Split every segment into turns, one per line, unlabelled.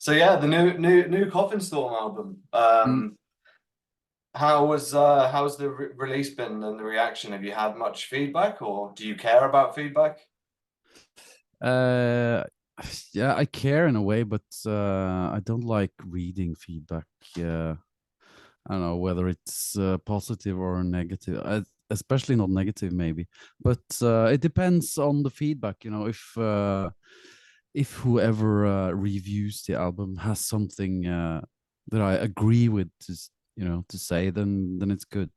So yeah, the new Coffin Storm album.
Mm.
How's the release been and the reaction? Have you had much feedback, or do you care about feedback?
Uh, yeah, I care in a way, but I don't like reading feedback. I don't know whether it's positive or negative. Especially not negative, maybe. But it depends on the feedback. If whoever reviews the album has something that I agree with, to say, then it's good.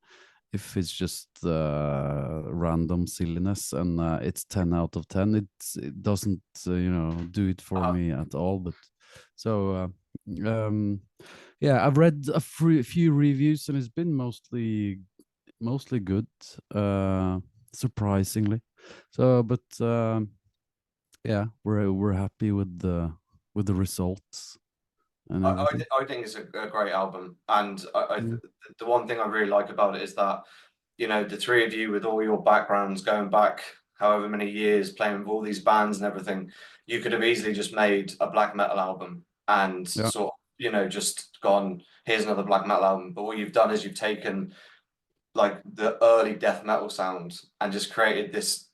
If it's just random silliness and it's 10 out of 10, it doesn't do it for
Uh,
me at all. But so yeah, I've read few reviews and it's been mostly good, surprisingly. So but yeah, we're happy with the results and everything.
I think it's a great album, and
Mm.
the one thing I really like about it is that the three of you with all your backgrounds going back however many years, playing with all these bands and everything, you could have easily just made a black metal album and
Yeah.
sort of just gone, here's another black metal album. But what you've done is you've taken like the early death metal sound and just created this,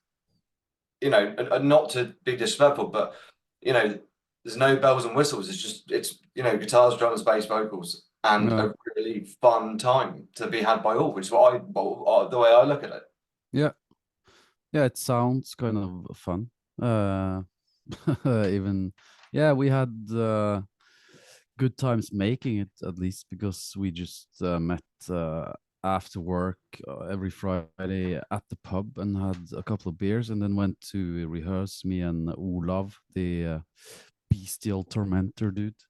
not to be disrespectful, but you know, there's no bells and whistles. It's guitars, drums, bass, vocals, and
Yeah.
a really fun time to be had by all, which is what the way I look at it.
Yeah. Yeah, it sounds kind of fun. Uh, even yeah, we had good times making it, at least because we just met after work every Friday at the pub and had a couple of beers, and then went to rehearse, me and Olav, the bestial tormentor dude.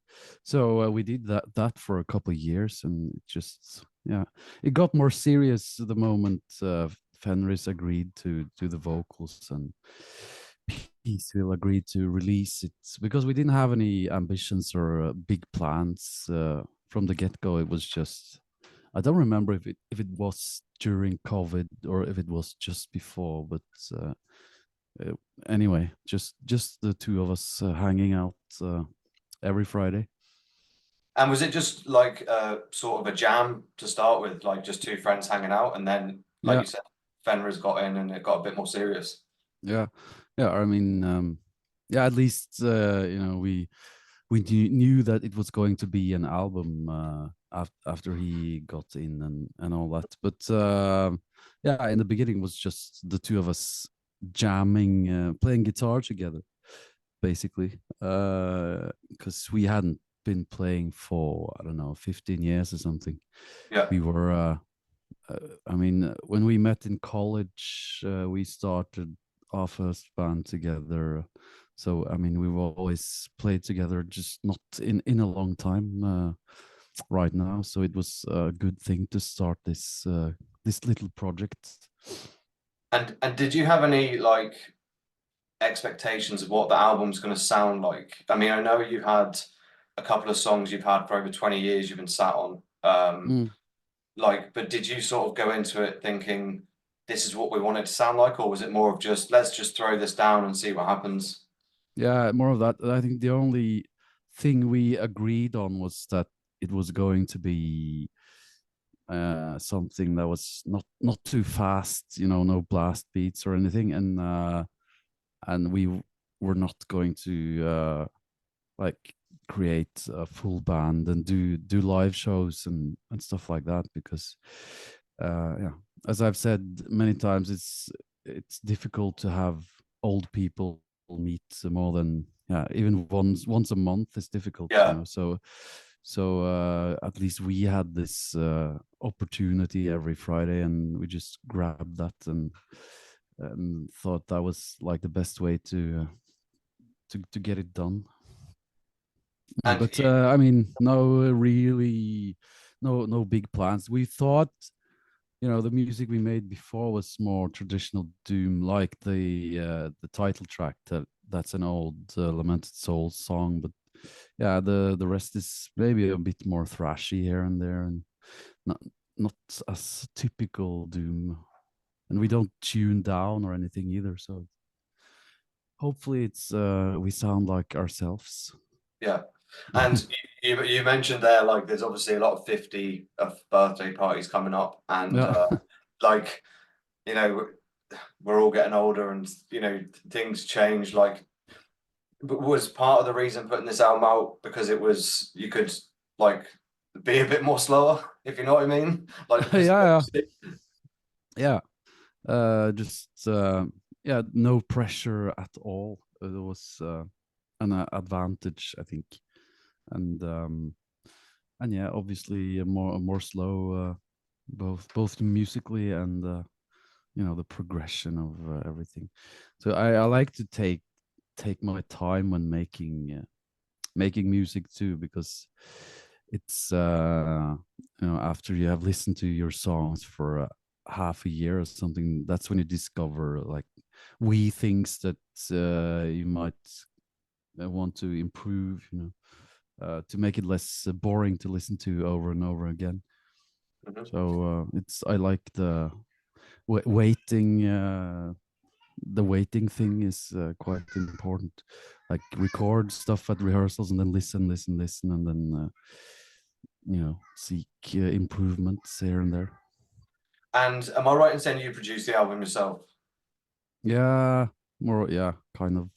So we did that for a couple of years, and just yeah, it got more serious the moment Fenriz agreed to do the vocals, and Peaceville agreed to release it, because we didn't have any ambitions or big plans from the get-go. It was just, I don't remember if it was during COVID or if it was just before, but uh, uh, anyway, just the two of us hanging out every Friday.
And was it just like sort of a jam to start with, like just two friends hanging out, and then, like
Yeah,
you said, Fenrir's got in and it got a bit more serious?
yeah, yeah. I mean, yeah. At least we knew that it was going to be an album after he got in and all that. But yeah, in the beginning it was just the two of us jamming, playing guitar together, basically, because we hadn't been playing for, I don't know, 15 years or something.
Yeah.
We were I mean, when we met in college, we started our first band together. So, I mean, we've always played together, just not in a long time right now. So it was a good thing to start this little project.
And did you have any like expectations of what the album's going to sound like? I mean, I know you've had a couple of songs you've had for over 20 years you've been sat on.
Mm.
But did you sort of go into it thinking this is what we want it to sound like, or was it more of just let's just throw this down and see what happens?
Yeah, more of that. I think the only thing we agreed on was that it was going to be something that was not too fast, no blast beats or anything, and we were not going to like create a full band and do live shows and stuff like that, because yeah, as I've said many times, it's difficult to have old people meet more than, yeah, even once a month is difficult,
Yeah.
so at least we had this opportunity every Friday, and we just grabbed that and thought that was like the best way to get it done.
And
But I mean, no big plans. We thought, the music we made before was more traditional doom, like the title track, that's an old Lamented Souls song. But yeah, the rest is maybe a bit more thrashy here and there, and not not as typical doom. And we don't tune down or anything either, so hopefully it's we sound like ourselves.
yeah. And you mentioned there, like, there's obviously a lot of 50 of birthday parties coming up, and
Yeah.
like, you know, we're all getting older, and things change. Like, was part of the reason putting this album out because you could like be a bit more slower, if you know what I mean? Like, just
Yeah, yeah. Just yeah, no pressure at all. It was an advantage, I think, and yeah, obviously more slow, both musically and the progression of everything. So I like to take my time when making music too, because it's after you have listened to your songs for half a year or something, that's when you discover like wee things that you might want to improve, to make it less boring to listen to over and over again.
Mhm.
So I like the waiting. The waiting thing is quite important. Like record stuff at rehearsals and then listen, and then seek improvements here and there.
And am I right in saying you produced the album yourself?
Yeah, more, yeah, kind of.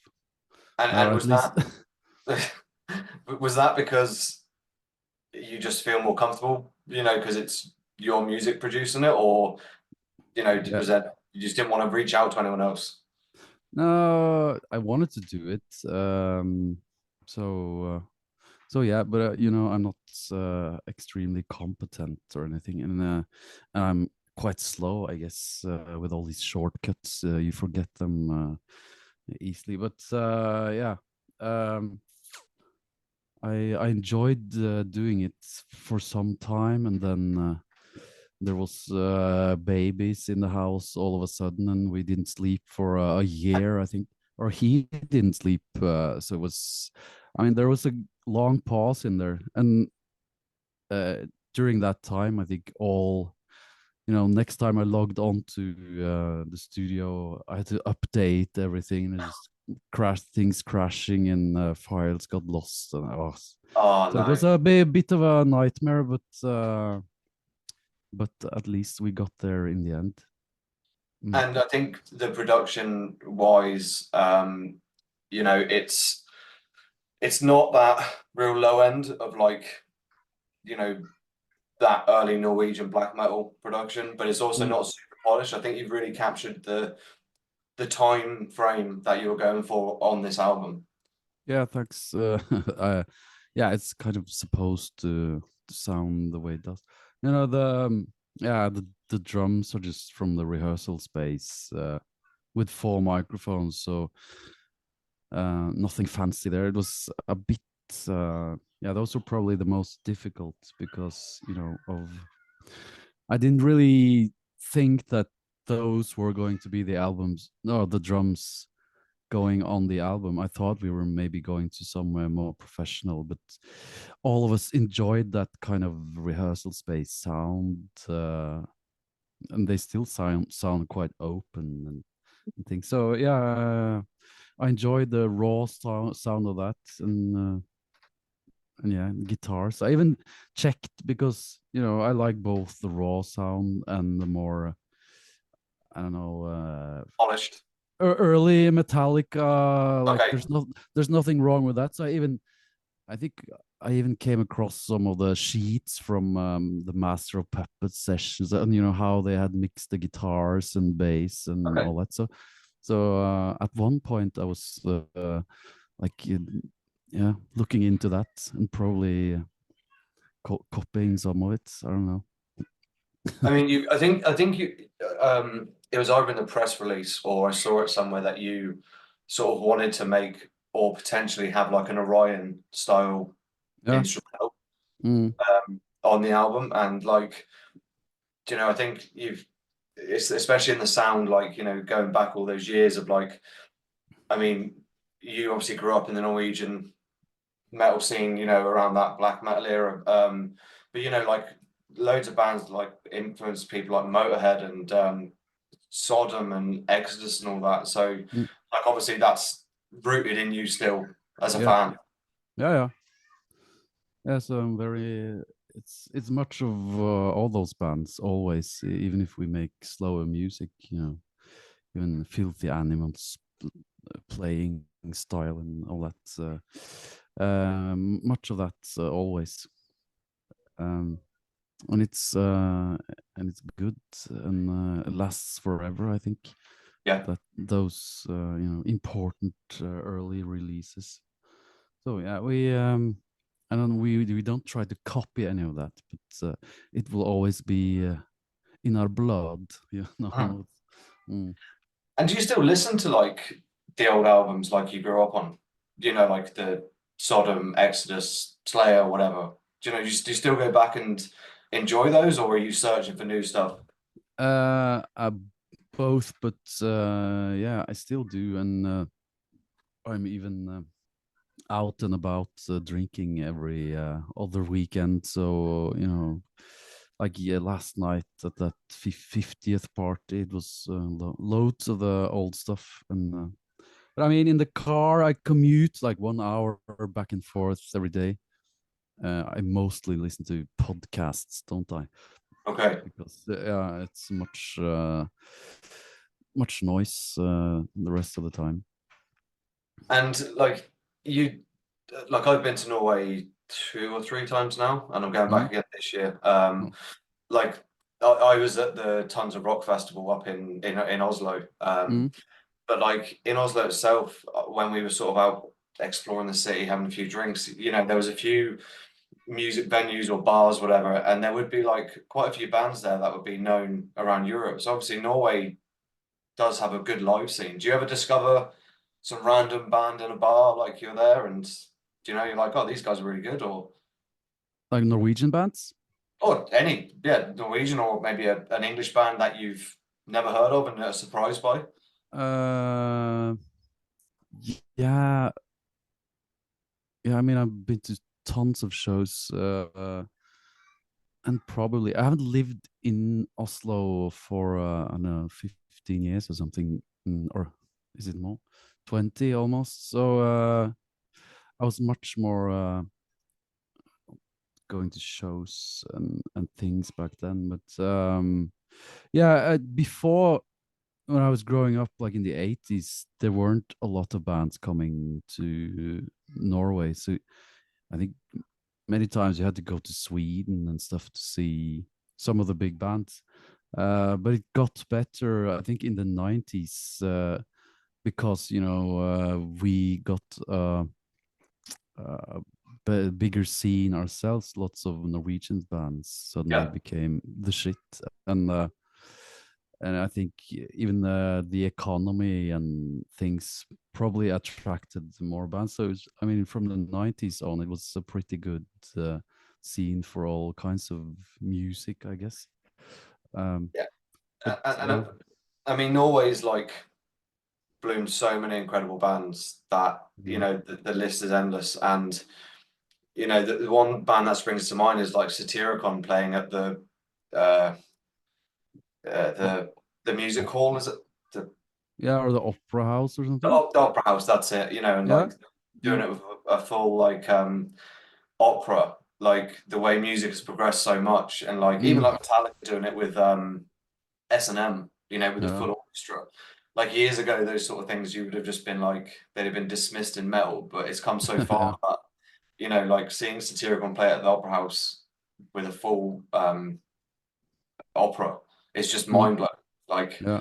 And
At least.
was that because you just feel more comfortable, because it's your music producing it, or
Yeah.
was that you just didn't want to reach out to anyone else?
No, I wanted to do it. So yeah, but I'm not extremely competent or anything, and I'm quite slow, I guess, with all these shortcuts. You forget them easily, but yeah, um, I enjoyed doing it for some time, and then there was babies in the house all of a sudden, and we didn't sleep for a year, I think, or he didn't sleep. So it was, I mean, there was a long pause in there, and during that time, I think next time I logged on to the studio, I had to update everything, and it just things crashing, and files got lost, and
Oh
so it was
no.
a bit of a nightmare, but at least we got there in the end.
And I think the production wise, it's not that real low end of like, you know, that early Norwegian black metal production, but it's also
Mm.
not super polished. I think you've really captured the time frame that you were going for on this album.
Yeah, thanks. Yeah, it's kind of supposed to sound the way it does. The drums are just from the rehearsal space with 4 microphones, so nothing fancy there. It was a bit. Yeah, those were probably the most difficult because I didn't really think that those were going to be the albums. No, the drums going on the album. I thought we were maybe going to somewhere more professional, but all of us enjoyed that kind of rehearsal space sound, and they still sound quite open and things. So yeah, I enjoyed the raw sound of that, and yeah, guitars. I even checked because I like both the raw sound and the more, I don't know,
Polished.
early Metallica. Like
Okay.
there's nothing wrong with that. So I think I even came across some of the sheets from the Master of Puppets sessions, and how they had mixed the guitars and bass and
Okay.
all that. So at one point I was like, yeah, looking into that and probably copying some of it. I don't know.
I mean, I think you, it was either in the press release or I saw it somewhere that you sort of wanted to make or potentially have like an Orion style
Yeah.
instrumental
Mm.
on the album, and like, I think it's especially in the sound, like, going back all those years of like, I mean, you obviously grew up in the Norwegian metal scene, around that black metal era. But like loads of bands like influenced people like Motorhead and Sodom and Exodus and all that. So
Mm.
like obviously that's rooted in you still as a
Yeah.
fan.
Yeah. Yeah. Yeah, so I'm very. It's much of all those bands always, even if we make slower music, even Filthy Animals playing style and all that. Much of that always, um, and it's good and it lasts forever. I think
Yeah.
that those important early releases. So yeah, we don't try to copy any of that, but it will always be in our blood, you
Mm.
know. Mm.
And do you still listen to like the old albums like you grew up on? Like the Sodom, Exodus, Slayer, whatever. Do you still go back and enjoy those, or are you searching for new stuff?
Uh, uh, Both, but yeah, I still do, and I'm even out and about drinking every other weekend. So like yeah, last night at that 50th party, it was loads of the old stuff, and but I mean, in the car, I commute like 1 hour back and forth every day. I mostly listen to podcasts, don't I?
Okay.
Because it's much noise the rest of the time.
And like you, like I've been to Norway 2 or 3 times now, and I'm going back
Mm,
again this year.
oh,
Like I was at the Tons of Rock Festival up in Oslo.
mm,
But like in Oslo itself, when we were sort of out exploring the city, having a few drinks, there was a few music venues or bars, whatever, and there would be like quite a few bands there that would be known around Europe. So obviously Norway does have a good live scene. Do you ever discover some random band in a bar like you're there and you're like, oh, these guys are really good,
like Norwegian bands.
or any, yeah, Norwegian or maybe an English band that you've never heard of and are surprised by?
Uh, yeah, yeah. I mean, I've been to tons of shows, and probably I haven't lived in Oslo for I don't know 15 years or something, or is it more? 20 almost. So I was much more going to shows and things back then. But yeah, before when I was growing up, like in the 80s, there weren't a lot of bands coming to Norway. So I think many times you had to go to Sweden and stuff to see some of the big bands. But it got better, I think, in the 90s because, we got a bigger scene ourselves. Lots of Norwegian bands suddenly
Yeah.
became the shit. And and I think even the economy and things probably attracted more bands. So I mean, from the 90s on, it was a pretty good scene for all kinds of music, I guess. Um,
Yeah.
but
And
yeah,
I mean, Norway's like bloomed so many incredible bands that
mm,
the list is endless. And the one band that springs to mind is like Satyricon playing at uh, uh,
op,
the the music
op,
hall. Is it
yeah, or the Opera House or something.
the Opera House? That's it. And
Yeah.
like doing
Mm,
it with a full like opera. Like the way music has progressed so much, and like even
mm,
like Metallica doing it with S&M, with a
yeah.
full orchestra. Like years ago, those sort of things you would have just been like they'd have been dismissed in metal, but it's come so
Yeah.
far that like seeing Satyricon play at the Opera House with a full opera, it's just
Mm,
mind blowing. Like,
yeah.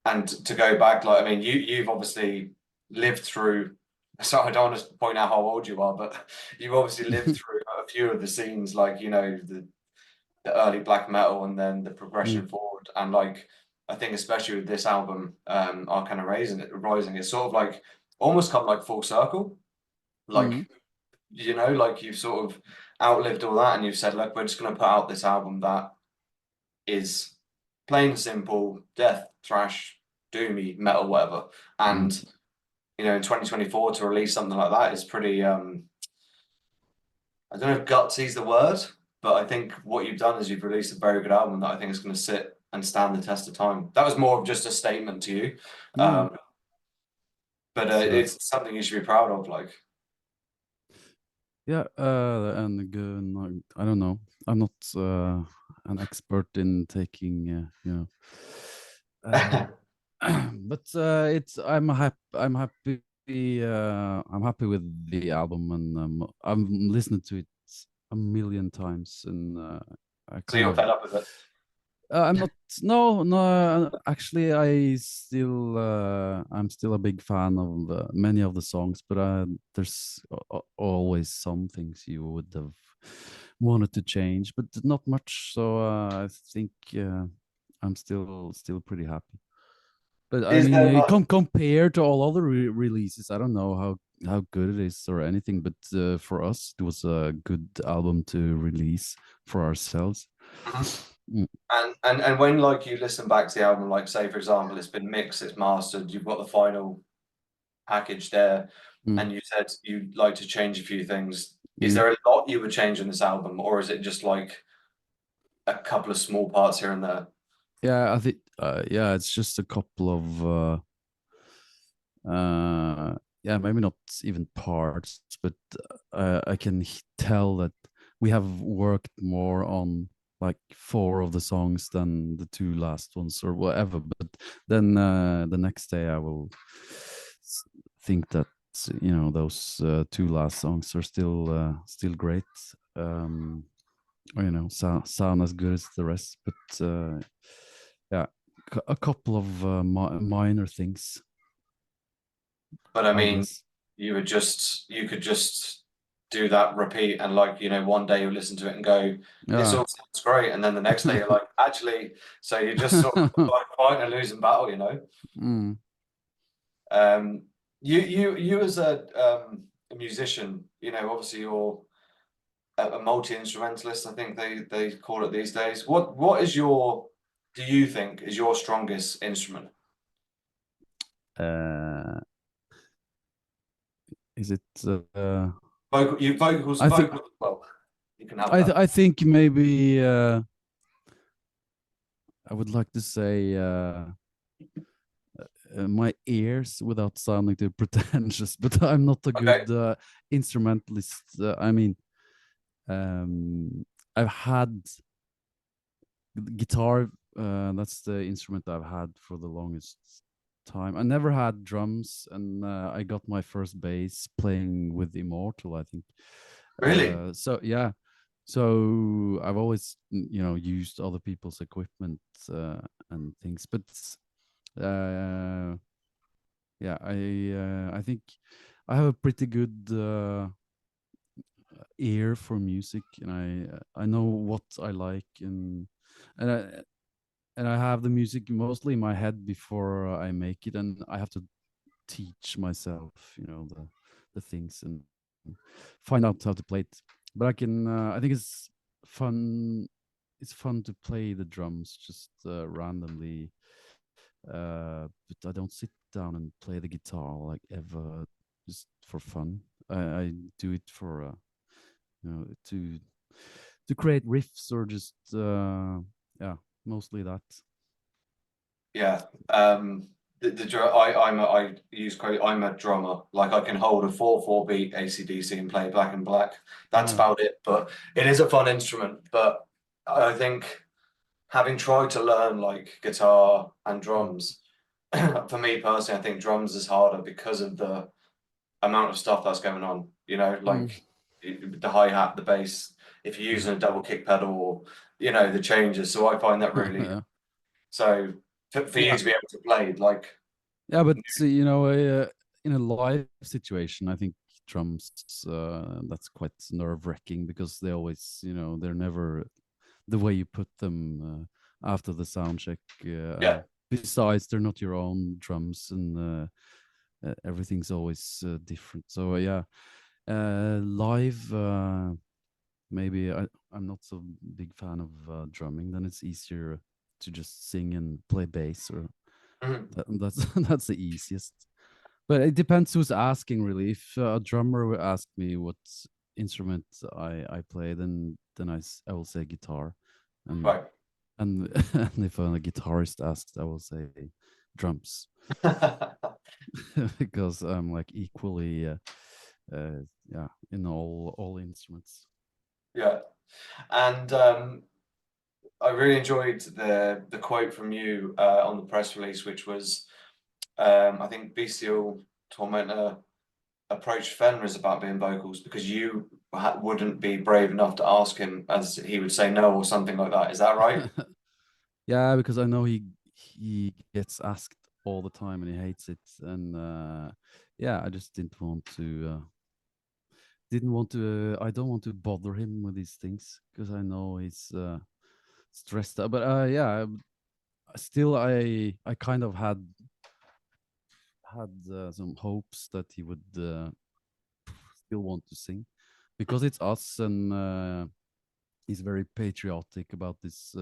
and to go back, like I mean, you've obviously lived through. So I don't want to point out how old you are, but you've obviously lived through a few of the scenes, like the early black metal and then the
Mm,
progression forward. And like I think especially with this album, Arcana Rising, it's sort of like almost come like full circle.
mm,
Like, like you've sort of outlived all that and you've said, look, we're just gonna put out this album that is plain and simple, death, thrash, doomy, metal, whatever.
mm,
And in 2024 to release something like that is pretty I don't know if gutsy is the word, but I think what you've done is you've released a very good album that I think is going to sit and stand the test of time. That was more of just a statement to you,
mm.
but
It's
it's something you should be proud of. Like,
Yeah, and I don't know. I'm not an expert in taking, but it's I'm happy. I'm happy with the album, and I've listened to it a million times, and I
So
kind
you're
of
fed up with it.
I'm not. No, no. Actually, I'm still a big fan of many of the songs, but there's always some things you would have wanted to change, but not much. So I think I'm still pretty happy. But I
Is
mean,
there like
compared to all other releases, I don't know how good it is or anything. But for us, it was a good album to release for ourselves.
Mhm.
Mm,
and when like you listen back to the album, like say for example, it's been mixed, it's mastered, you've got the final package there,
mm,
and you said you'd like to change a few things. Is
mm.
there a lot you would change in this album, or is it just like a couple of small parts here and there?
Yeah, I think yeah, it's just a couple of yeah, maybe not even parts, but I can tell that we have worked more on like 4 of the songs than the 2 last ones or whatever. But then the next day I will think that those 2 last songs are still great. Or, sound as good as the rest, but yeah, a couple of minor things,
But I
I
mean,
guess.
you could just do that repeat, and like one day you listen to it and go, this
Yeah.
all sounds great, and then the next day you're like, actually, so you're just sort of like fighting a losing battle.
Mm.
Um, you as a musician, obviously you're a multi-instrumentalist, I think they call it these days. Do you think is your strongest instrument?
uh, is it
Vocals,
I think
vocals. Well, you can have that.
I think maybe I would like to say my ears without sounding too pretentious, but I'm not a
Okay,
good instrumentalist. I mean, I've had guitar. That's the instrument I've had for the longest time. I never had drums, and I got my first bass playing with Immortal, I think.
really?
So yeah, so I've always used other people's equipment and things, but uh, yeah, I think I have a pretty good ear for music, and I know what I like, and I and I have the music mostly in my head before I make it, and I have to teach myself, the things and find out how to play it. But I can. I think it's fun. It's fun to play the drums just randomly, but I don't sit down and play the guitar like ever, just for fun. I do it for to create riffs or just yeah, mostly that.
Yeah. I use quote. I'm a drummer. Like I can hold a 4/4 beat AC/DC and play Black and Black. That's
Yeah.
about it. But it is a fun instrument. But I think having tried to learn like guitar and
Mm.
drums, for me personally, I think drums is harder because of the amount of stuff that's going on.
Mm.
Like the hi hat, the bass. If you're
Mm.
using a double kick pedal, or the changes. So I find that really
Yeah.
so for you
Yeah.
to be able to play like.
Yeah, but in a live situation, I think drums that's quite nerve-wracking because they always, they're never the way you put them after the sound check.
Yeah,
Besides, they're not your own drums, and everything's always different. So yeah, live maybe I'm not so big fan of drumming. Then it's easier to just sing and play bass, or that's that's the easiest. But it depends who's asking, really. If a drummer will ask me what instrument I play, then I will say guitar, and
right.
and and if a guitarist asks, I will say drums, because I'm like equally yeah, in all instruments.
Yeah, and I really enjoyed the quote from you on the press release, which was I think Bestial Tormentor approached Fenriz about being vocals because you wouldn't be brave enough to ask him, as he would say no or something like that. Is that right?
Yeah, because I know he gets asked all the time and he hates it, and yeah, I just I don't want to bother him with these things because I know he's stressed out. But yeah, still I kind of had some hopes that he would still want to sing because it's us, and he's very patriotic about this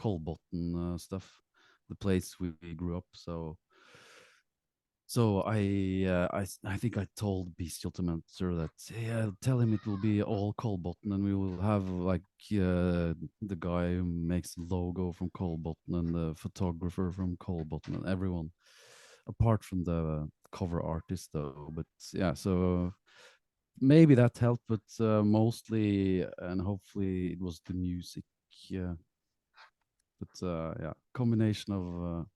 Kolbotn stuff, the place we grew up. So I think I told Bestial Tormentor that, yeah, tell him it will be all Kolbotn, and we will have like the guy who makes the logo from Kolbotn and the photographer from Kolbotn and everyone, apart from the cover artist though. But yeah, so maybe that helped, but mostly and hopefully it was the music. Yeah, but yeah, combination of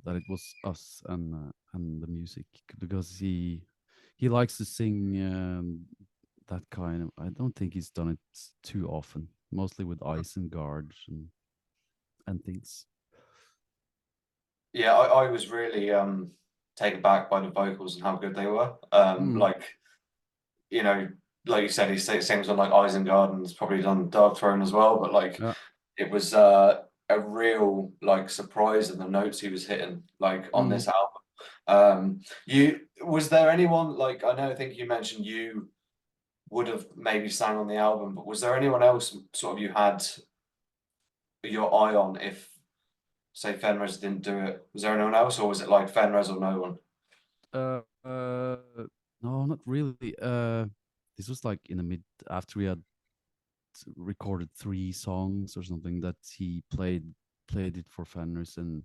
that it was us and the music, because he likes to sing that kind of. I don't think he's done it too often, mostly with Isengard and things.
Yeah, I was really taken back by the vocals and how good they were.
Mm,
Like, you know, like you said, he sings on like Isengard and he's probably done Dark Throne as well, but like
yeah.
it was a real like surprise in the notes he was hitting like on
Mm.
this album. You was there anyone like I think you mentioned you would have maybe sang on the album, but was there anyone else sort of you had your eye on if say Fenriz didn't do it? Was there anyone else, or was it like Fenriz or no one?
Uh, uh, no, not really. This was like in the mid, after we had recorded 3 songs or something, that he played it for Fenris and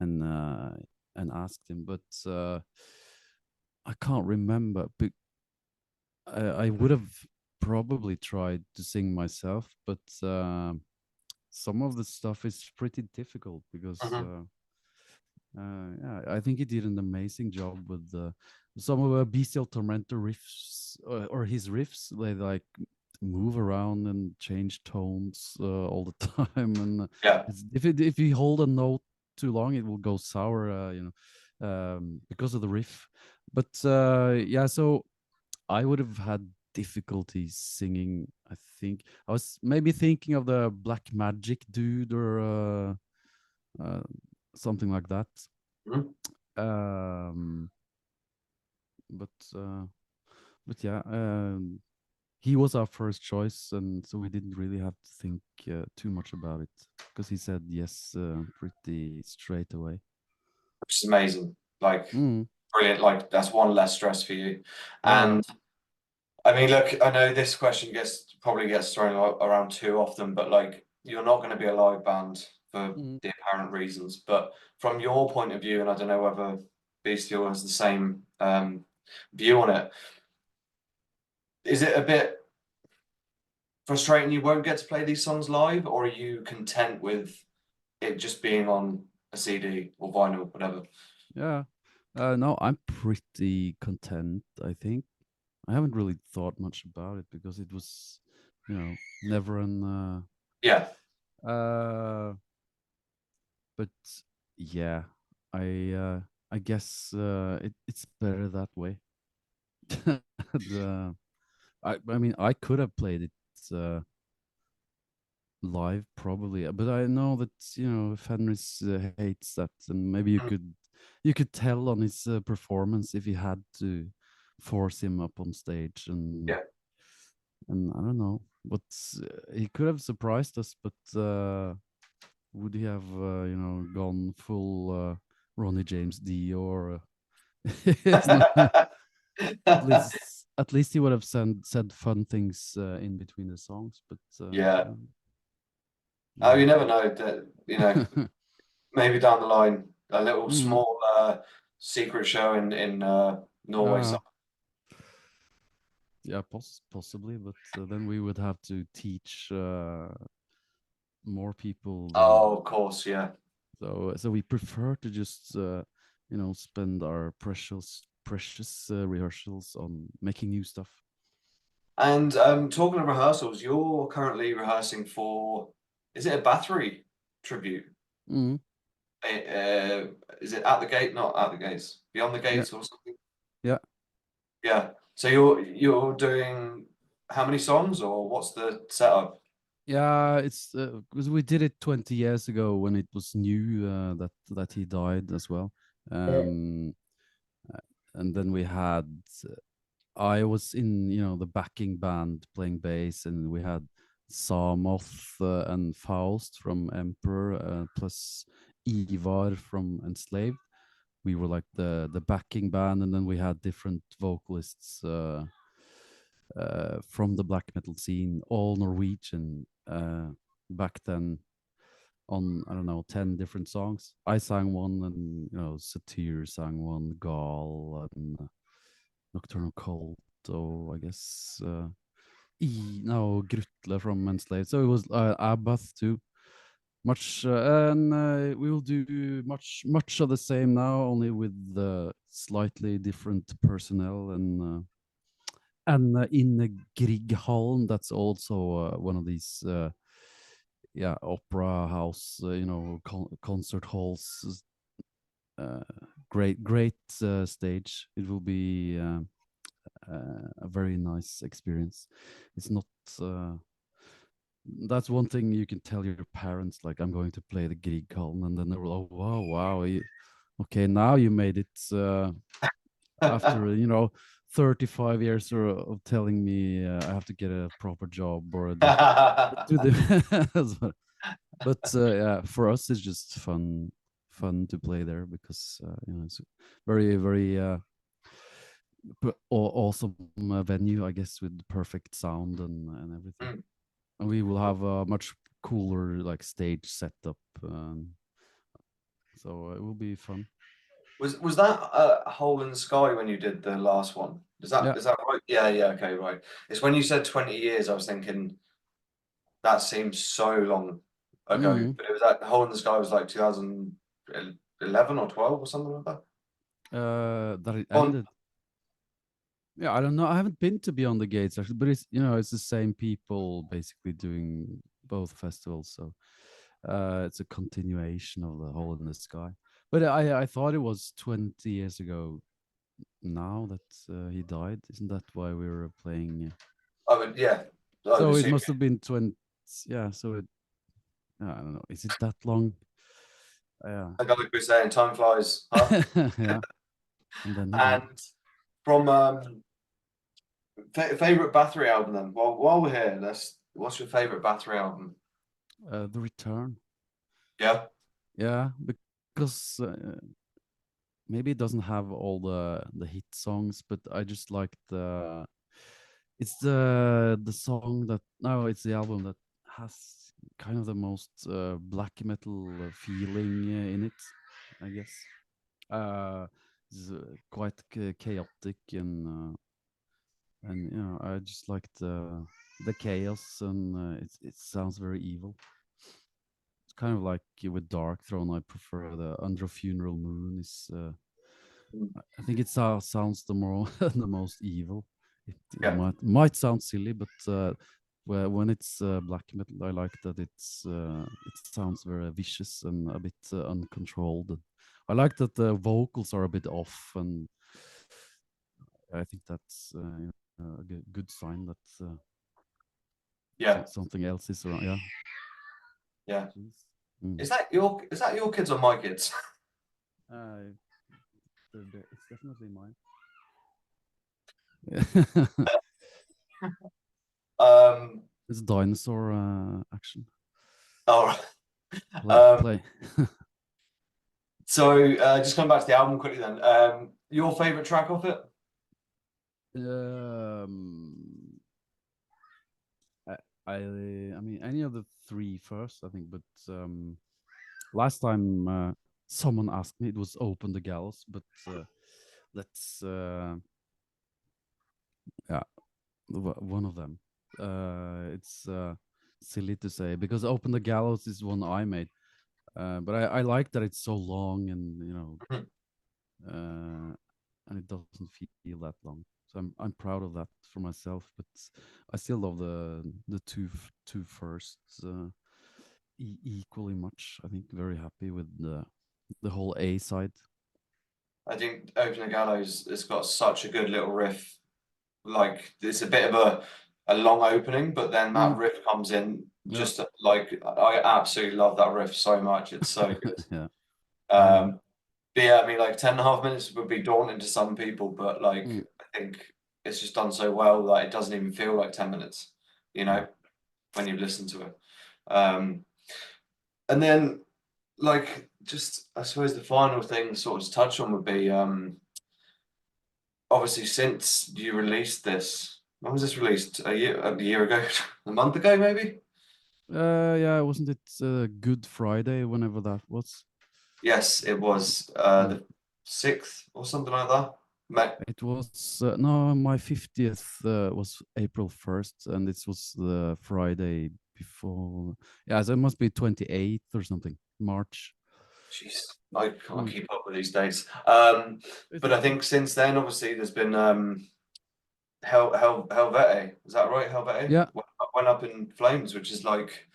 uh, and asked him. But I can't remember. But I would have probably tried to sing myself, but some of the stuff is pretty difficult because
Mhm.
yeah, I think he did an amazing job with some of the Bestial Tormentor riffs, or his riffs. They like move around and change tones all the time, and
Yeah.
if you hold a note too long, it will go sour, because of the riff. But yeah, so I would have had difficulty singing. I think I was maybe thinking of the Black Magic dude, or uh, something like that.
Mhm.
Um, but uh, but yeah, he was our first choice, and so we didn't really have to think too much about it because he said yes pretty straight away.
Which is amazing. Like
Mm,
brilliant. Like that's one less stress for you.
yeah.
And I mean, look, I know this question probably gets thrown around too often, but like you're not going to be a live band for
Mm.
the apparent reasons. But from your point of view, and I don't know whether Bestial has the same view on it, is it a bit frustrating you won't get to play these songs live, or are you content with it just being on a CD or vinyl, whatever?
Yeah. No, I'm pretty content, I think. I haven't really thought much about it because it was, never an
Yeah.
but yeah, I guess it's better that way. the I mean, I could have played it uh live probably, but I know that Fenris hates that, and maybe
Mm.
you could tell on his performance if he had to force him up on stage,
Yeah.
and I don't know, but he could have surprised us. But would he have gone full Ronnie James Dio, or it's not, at least he would have said fun things in between the songs, but
Yeah. Oh,
yeah.
you never know that, maybe down the line, a little
Mm.
small secret show in Norway.
Yeah. Yeah, possibly, but then we would have to teach more people than
Oh, of course, yeah.
so we prefer to just spend our precious rehearsals on making new stuff.
And talking of rehearsals, you're currently rehearsing for, is it a Bathory tribute?
Mm,
Is it at the gate? Not at the gates, beyond the
yeah,
gates or something?
yeah,
Yeah. So you're doing how many songs, or what's the setup?
yeah. It's because we did it 20 years ago when it was new that he died as well. Um, and then we had I was in the backing band playing bass, and we had Samoth and Faust from Emperor plus Ivar from Enslaved. We were like the backing band, and then we had different vocalists from the black metal scene, all Norwegian back then. On I don't know 10 different songs. I sang one, and Satyr sang one, Gal and Nocturnal Cult. So I guess no Grutle from Enslaved. So it was Abath too. Much and we will do much of the same now, only with slightly different personnel and in the Grieghallen. That's also one of these opera house concert halls. Great stage. It will be a very nice experience. It's not. That's one thing you can tell your parents, like, I'm going to play the Grieghallen, and then they will, oh wow, okay, now you made it after 35 years of telling me I have to get a proper job or do the but yeah, for us it's just fun to play there because it's very very awesome venue, I guess, with perfect sound and everything.
Mm.
And we will have a much cooler like stage setup, so it will be fun.
Was that Hole in the Sky when you did the last one?
Yeah.
Is that right? Yeah, okay, right. It's when you said 20 years, I was thinking that seems so long ago,
Mm.
but it was that Hole in the Sky was like 2011 or 12 or something like that.
That it
On
ended. Yeah, I don't know. I haven't been to Beyond the Gates actually, but it's the same people basically doing both festivals, so it's a continuation of the Hole in the Sky. But I thought it was 20 years ago now that he died. Isn't that why we were playing?
I would, yeah, I would
So it
assume.
must have been 20. Yeah. So I don't know. Is it that long? Yeah.
Like we're saying, time flies, huh?
Yeah. And then he died.
And from favorite Bathory album then. Well, while we're here, what's your favorite Bathory album?
The Return.
Yeah.
Yeah, because maybe it doesn't have all the hit songs, but I just like it's the song that no, it's the album that has kind of the most black metal feeling in it, I guess. It's quite chaotic and I just like the chaos, and it sounds very evil. It's kind of like with Dark Throne. I prefer the Under a Funeral Moon. Is
Mm.
I think it sounds the more the most evil. It
Yeah.
might sound silly, but when it's black metal, I like that it sounds very vicious and a bit uncontrolled. I like that the vocals are a bit off, and I think that's a good sign that
Yeah.
something else is around. Yeah.
Yeah.
Jeez. Mm.
Is that your kids or my kids?
Uh, it's definitely mine.
Um,
It's dinosaur action.
oh, um,
Play.
so just coming back to the album quickly then. Your favorite track off it?
um, I, I mean any of the three first, I think, but last time someone asked me, it was Open the Gallows, but let's yeah, one of them. It's silly to say because Open the Gallows is one I made, but I like that it's so long and
Mhm.
and it doesn't feel that long. So I'm proud of that for myself. But I still love the two first equally much. I think very happy with the whole A side.
I think Open the Gallows has got such a good little riff. Like it's a bit of a long opening, but then that
Mm,
riff comes in
yeah,
just like I absolutely love that riff so much. It's so good.
yeah, yeah.
But yeah, I mean, like 10.5 minutes would be daunting to some people, but like
Mm,
I think it's just done so well that it doesn't even feel like 10 minutes, you
yeah.
know, when you listen to it. And then like just I suppose the final thing sort of to touch on would be obviously since you released this, when was this released? A year ago, a month ago, maybe?
Yeah, wasn't it Good Friday, whenever that was?
Yes, it was
Mm.
the 6th or something like that.
It was no, my 50th was April 1st, and this was the Friday before. Yeah, so it must be 28th or something, March.
Jeez, I can't
Mm.
keep up with these dates.
It's
But I
okay.
think since then, obviously, there's been Helvete. Is that right? Helvete
Yeah.
went up in flames, which is like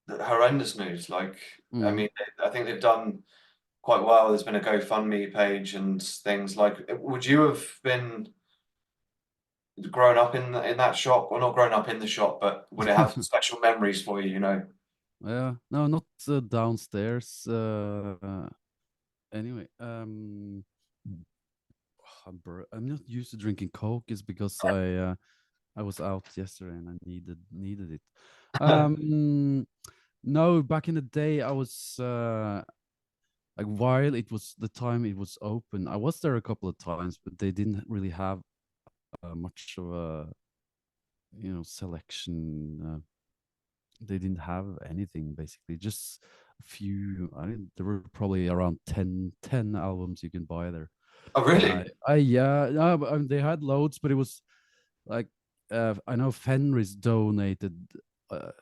horrendous news. Like, I
Mm.
mean, I think they've done quite well. There's been a GoFundMe page and things. Like, would you have been grown up in that shop, or not grown up in the shop, but would it have special memories for you? You know?
Yeah, no, not downstairs. Anyway, I'm not used to drinking Coke. Is because I was out yesterday and I needed it. No, back in the day, I was like while it was the time it was open, I was there a couple of times, but they didn't really have much of a selection. They didn't have anything basically, just a few. I mean, there were probably around 10 albums you can buy there.
Oh,
And
really?
yeah, no, but, they had loads, but it was like I know Fenriz donated uh,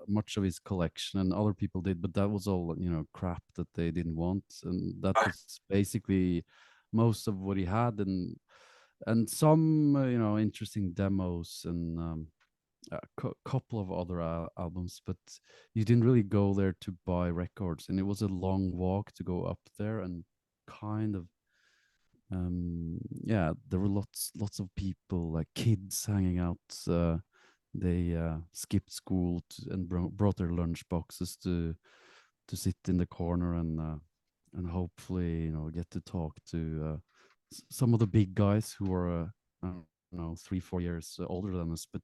much of his collection, and other people did, but that was all crap that they didn't want, and that
Right.
was basically most of what he had, and some interesting demos and a couple of other albums, but you didn't really go there to buy records, and it was a long walk to go up there, and kind of yeah, there were lots of people, like kids hanging out. They skipped school and brought their lunch boxes to sit in the corner and hopefully get to talk to some of the big guys who were I don't know 3-4 years older than us. But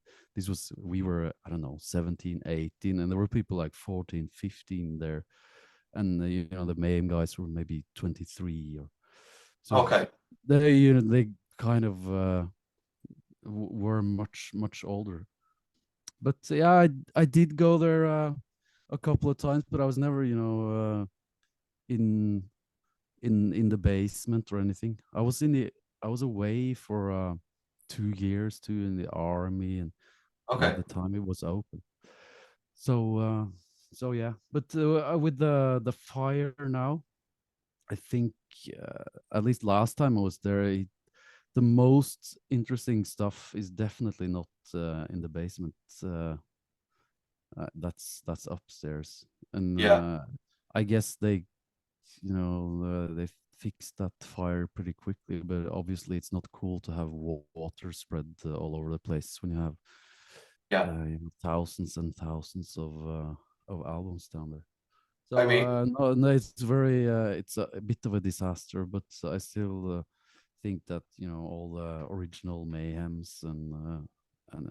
we were I don't know 17, 18, and there were people like 14, 15 there, and the Mayhem guys were maybe 23 or so.
Okay.
They kind of were much older. But yeah, I did go there a couple of times, but I was never in in the basement or anything. I was away for 2 years too in the army, and at
Okay.
the time it was open. So yeah, but with the fire now, I think at least last time I was there, the most interesting stuff is definitely not in the basement. That's upstairs, and
Yeah.
I guess they fixed that fire pretty quickly. But obviously, it's not cool to have water spread all over the place when you have
Yeah.
thousands and thousands of albums down there.
I
So
mean,
no, it's very it's a bit of a disaster, but I still think that all the original Mayhems and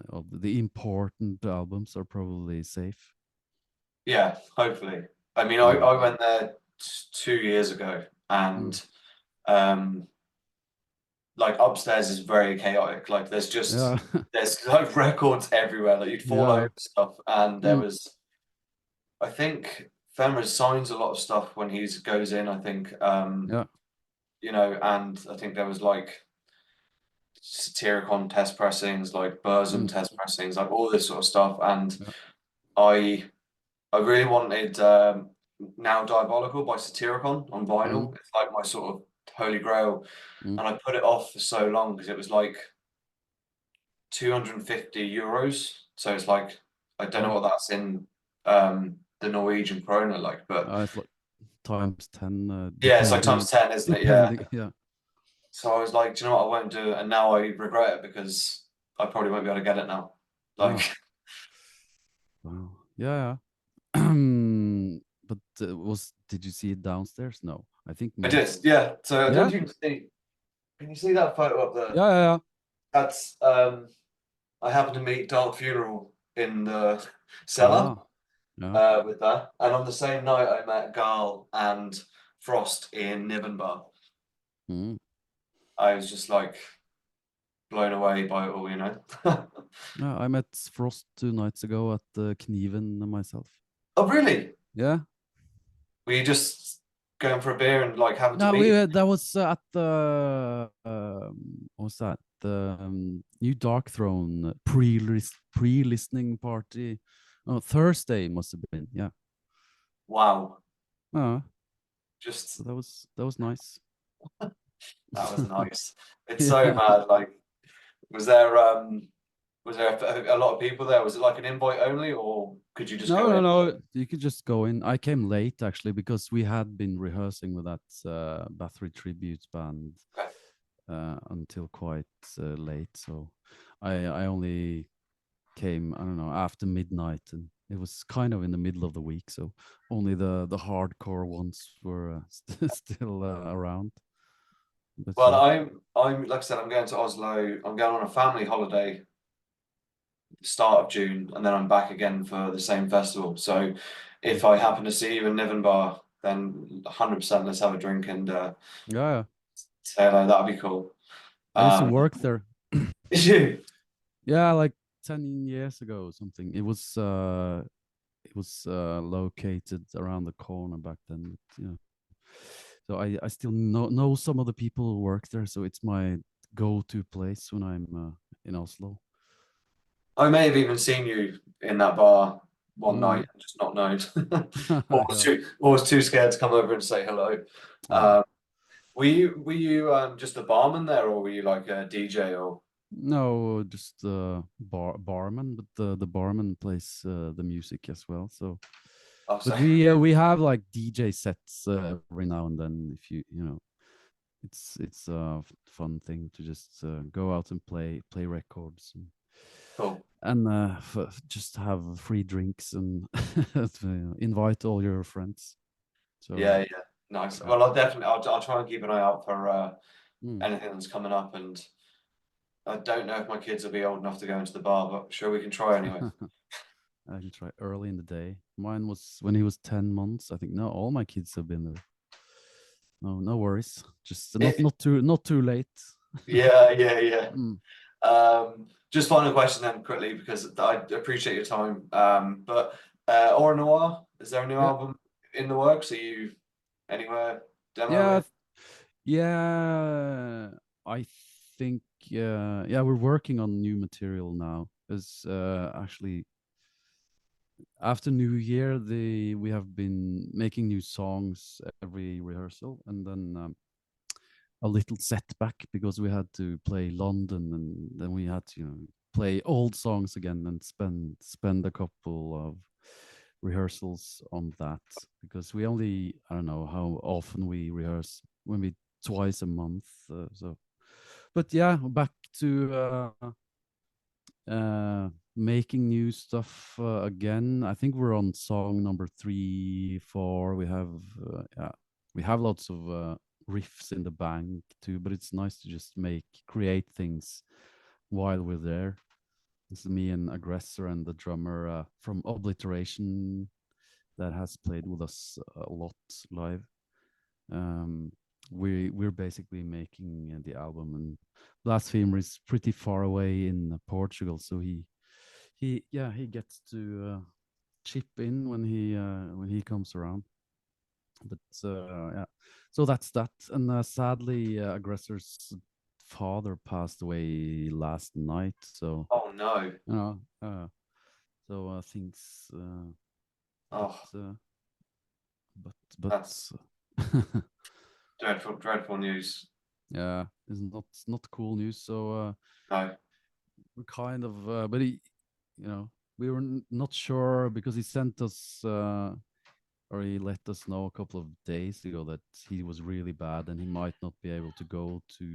all the important albums are probably safe.
yeah, hopefully. I mean,
Mm,
I went there 2 years ago,
mm.
and um, like upstairs is very chaotic. Like
Yeah,
there's like records everywhere. Like you'd fall
yeah,
over stuff, and there
mm,
was I think Fenriz signs a lot of stuff when he goes in. I think
yeah,
and I think there was like Satyricon test pressings, like Burzum
Mm.
test pressings, like all this sort of stuff. And
Yeah.
I I really wanted Now Diabolical by Satyricon on
Mm.
vinyl. It's like my sort of holy grail.
Mm.
And I put it off for so long because it was like €250. So it's like I don't know
Oh,
what that's in the Norwegian krona like, but
it's like times 10,
yeah, it's like times
depending,
10, isn't it? Yeah.
depending. Yeah.
So I was like, do you know what? I won't do it. And now I regret it because I probably won't be able to get it now. Like,
Oh, wow. Yeah. But did you see it downstairs? No, I think
I did,
most.
yeah. So I don't know
Yeah.
if you can see. Can you see that photo up there?
Yeah. Yeah.
That's I happened to meet Dark Funeral in the
Yeah.
cellar
Yeah.
with that, and on the same night I met Garl and Frost in Nivenbar.
Mm.
I was just like blown away by it all, you know.
Yeah, I met Frost 2 nights ago at the Kniven myself.
Oh, really?
Yeah.
Were you just going for a beer and like having to
No,
meet him?
that was at the what was that? The new Dark Throne pre-listening party. Oh, Thursday must have been. Yeah.
Wow.
Oh, so
Just
that was nice.
that was nice. It's so
Yeah.
mad. Like, was there a lot of people there? Was it like an invite only, or could you just
No,
go
no,
in?
no. You could just go in. I came late actually because we had been rehearsing with that Bathory tribute band
Okay.
until quite late. So I only came, I don't know, after midnight, and it was kind of in the middle of the week. So only the hardcore ones were still around. But
Well,
yeah,
I'm like I said, I'm going to Oslo. I'm going on a family holiday start of June, and then I'm back again for the same festival. So
mm.
if I happen to see you in Nivenbar, then 100% let's have a drink and
Yeah, yeah.
say hello. That'd be cool.
I used to
Um,
work there.
you?
Yeah, like 10 years ago or something. It was located around the corner back then. But, you know, so I still know some of the people who work there. So it's my go-to place when I'm in Oslo.
I may have even seen you in that bar one
Mm.
night and just not known. Or was too scared to come over and say hello.
Yeah.
Um, were you just a barman there, or were you like a DJ or?
No, just barman, but the barman plays the music as well. So,
Oh,
but
sorry.
we have like DJ sets every now and then. If you know, it's a fun thing to just go out and play records
Cool.
and just have free drinks and invite all your friends.
Yeah,
So
yeah. Nice.
yeah.
Well, I'll try and keep an eye out for
Mm.
anything that's coming up, and I don't know if my kids will be old enough to go into the bar, but sure we can try anyway.
I can try early in the day. Mine was when he was 10 months. I think no, all my kids have been there. No, no worries. Just
If
not too late.
Yeah, yeah, yeah.
Mm.
Just final question then quickly because I appreciate your time. But Aura Noir, is there a new
Yeah,
album in the works? Are you anywhere
yeah,
demoing?
yeah. I think yeah, we're working on new material now. Because actually after New Year, we have been making new songs every rehearsal, and then a little setback because we had to play London, and then we had to play old songs again and spend a couple of rehearsals on that because we only, I don't know how often we rehearse, maybe twice a month. So, but yeah, back to making new stuff again. I think we're on song number 3, 4. We have lots of riffs in the bank too, but it's nice to just create things while we're there. It's me and Aggressor and the drummer from Obliteration that has played with us a lot live. Um, we're basically making the album, and Blasphemer is pretty far away in Portugal, so he gets to chip in when he comes around. But yeah, so that's that. And sadly, Aggressor's father passed away last night, so
Oh no.
you know, so things,
Oh,
but
that's dreadful news.
yeah, it's not cool news. So
No.
we're kind of, but he, you know, we were not sure because he sent us or he let us know a couple of days ago that he was really bad and he might not be able to go to.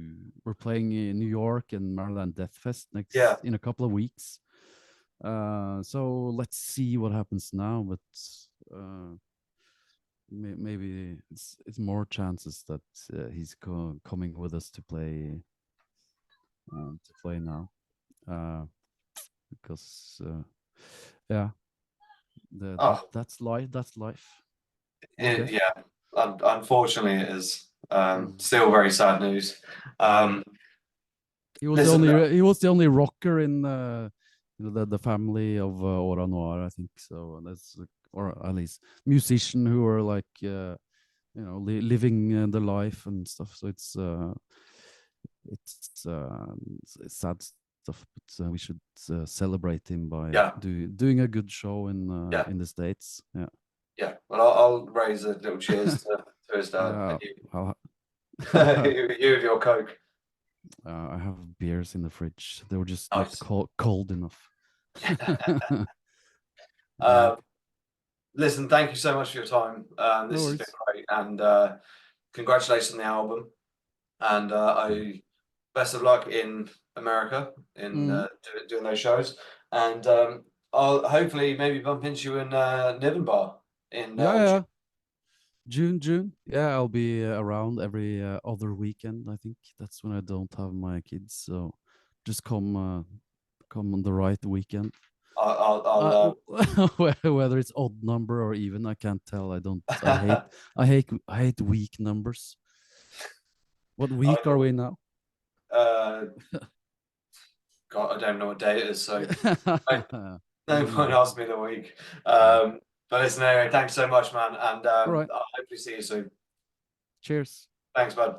We're playing in New York and Maryland Death Fest
Yeah.
in a couple of weeks. So let's see what happens now, but maybe it's more chances that he's coming with us to play now, because yeah,
Oh,
that's life. That's life. Okay.
yeah. Unfortunately, it is.
Mm.
Still very sad news.
He was
Listen,
the only rocker in the family of Aura Noir, I think. So that's or at least musician who are like living the life and stuff. So it's sad stuff, but we should celebrate him by
yeah,
doing a good show
yeah,
in the States. Yeah.
yeah. Well, I'll raise a little cheers to his dad
Uh,
and you,
I'll,
you with your Coke.
I have beers in the fridge. They were just not
Nice.
cold enough. Yeah.
Um, listen, thank you so much for your time.
No
This has been
worries.
great, and congratulations on the album. And I best of luck in America in
Mm.
doing those shows. And I'll hopefully maybe bump into you in Niven Bar in
Yeah,
June.
yeah. June. Yeah, I'll be around every other weekend. I think that's when I don't have my kids. So just come on the right weekend.
I'll
Whether it's odd number or even, I can't tell. I don't. I hate weak numbers. What week are we now?
uh, God, I don't know what day it is, so no
Never
point
mind.
asking me the week.
Yeah.
But listen, anyway, thanks so much, man, and
All right.
I'll hopefully see you soon.
Cheers.
Thanks, bud.